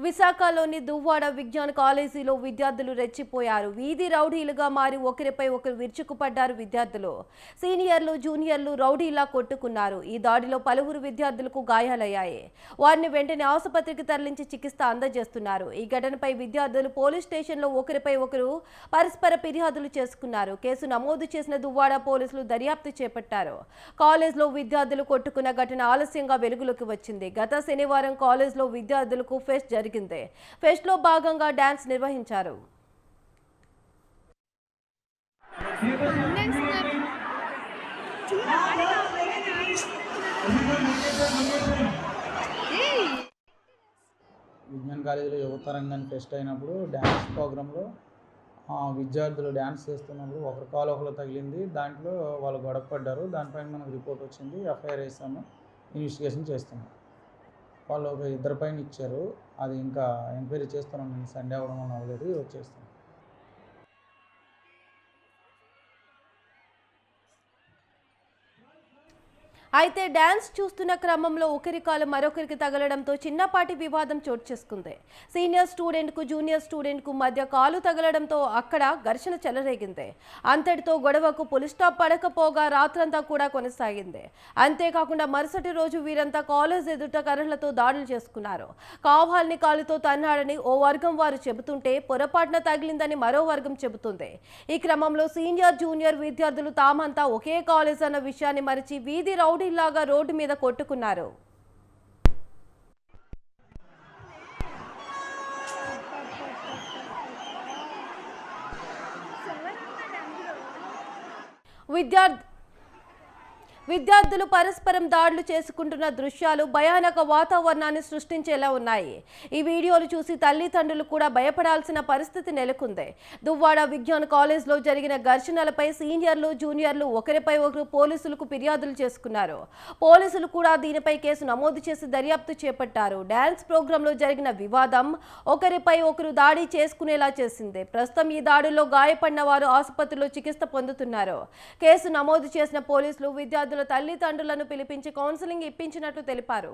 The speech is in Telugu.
విశాఖలోని దువ్వాడ విజ్ఞాన్ కాలేజీలో విద్యార్థులు రెచ్చిపోయారు. వీధి రౌడీలుగా మారి ఒకరిపై ఒకరు విరుచుకుపడ్డారు. విద్యార్థులు సీనియర్లు జూనియర్లు రౌడీలా కొట్టుకున్నారు. ఈ దాడిలో పలువురు విద్యార్థులకు గాయాలయ్యాయి. వారిని వెంటనే ఆసుపత్రికి తరలించి చికిత్స అందజేస్తున్నారు. ఈ ఘటనపై విద్యార్థులు పోలీస్ స్టేషన్లో ఒకరిపై ఒకరు పరస్పర ఫిర్యాదులు చేసుకున్నారు. కేసు నమోదు చేసిన దువ్వాడ పోలీసులు దర్యాప్తు చేపట్టారు. కాలేజ్లో విద్యార్థులు కొట్టుకున్న ఘటన ఆలస్యంగా వెలుగులోకి వచ్చింది. గత శనివారం కాలేజ్లో విద్యార్థులకు ఫెస్ట్ జరిగింది. ఫెస్ట్ లో భాగంగా డాన్స్ నిర్వహించారు. విజ్ఞాన్ కాలేజీలో యువతరంగాన్ని ఫెస్ట్ అయినప్పుడు డ్యాన్స్ ప్రోగ్రాంలో విద్యార్థులు డ్యాన్స్ చేస్తున్నప్పుడు ఒకరి కాలు ఒకరు తగిలింది. దాంట్లో వాళ్ళు గొడవ పడ్డారు. దానిపైన మనకు రిపోర్ట్ వచ్చింది. ఎఫ్ఐఆర్ వేసాము. ఇన్వెస్టిగేషన్ చేస్తున్నాం. వాళ్ళు ఒక ఇద్దరి పైన ఇచ్చారు. అది ఇంకా ఎంక్వైరీ చేస్తున్నాం. నేను సండే అవ్వడం వల్ల అవ్వలేదు. వచ్చేస్తాం. అయితే డాన్స్ చూస్తున్న క్రమంలో ఒకరి కాలు మరొకరికి తగలడంతో చిన్నపాటి వివాదం చోటు చేసుకుంది. సీనియర్ స్టూడెంట్ కు జూనియర్ స్టూడెంట్ కు మధ్య కాలు తగలడంతో అక్కడ ఘర్షణ చెలరేగింది. అంతటితో గొడవకు పులి స్టాప్ పడకపోగా రాత్రంతా కూడా కొనసాగింది. అంతేకాకుండా మరుసటి రోజు వీరంతా కాలేజ్ ఎదుట కర్రలతో దాడులు చేసుకున్నారు. కావాలని కాలుతో తన్నాడని ఓ వర్గం వారు చెబుతుంటే పొరపాటున తగిలిందని మరో వర్గం చెబుతుంది. ఈ క్రమంలో సీనియర్ జూనియర్ విద్యార్థులు తామంతా ఒకే కాలేజ్ అన్న విషయాన్ని మరిచి వీధి రౌడీలాగా రోడ్డు మీద కొట్టుకున్నారు. విద్యార్థులు పరస్పరం దాడులు చేసుకుంటున్న దృశ్యాలు భయానక వాతావరణాన్ని సృష్టించేలా ఉన్నాయి. ఈ వీడియోలు చూసి తల్లిదండ్రులు కూడా భయపడాల్సిన పరిస్థితి నెలకొంది. దువ్వాడ విజ్ఞాన్ కాలేజ్లో జరిగిన ఘర్షణలపై సీనియర్లు జూనియర్లు ఒకరిపై ఒకరు పోలీసులకు ఫిర్యాదులు చేసుకున్నారు. పోలీసులు కూడా దీనిపై కేసు నమోదు చేసి దర్యాప్తు చేపట్టారు. డాన్స్ ప్రోగ్రాంలో జరిగిన వివాదం ఒకరిపై ఒకరు దాడి చేసుకునేలా చేసింది. ప్రస్తుతం ఈ దాడుల్లో గాయపడిన వారు ఆసుపత్రిలో చికిత్స పొందుతున్నారు. కేసు నమోదు చేసిన పోలీసులు విద్యార్థుల తల్లిదండ్రులను పిలిపించి కౌన్సిలింగ్ ఇప్పించినట్లు తెలిపారు.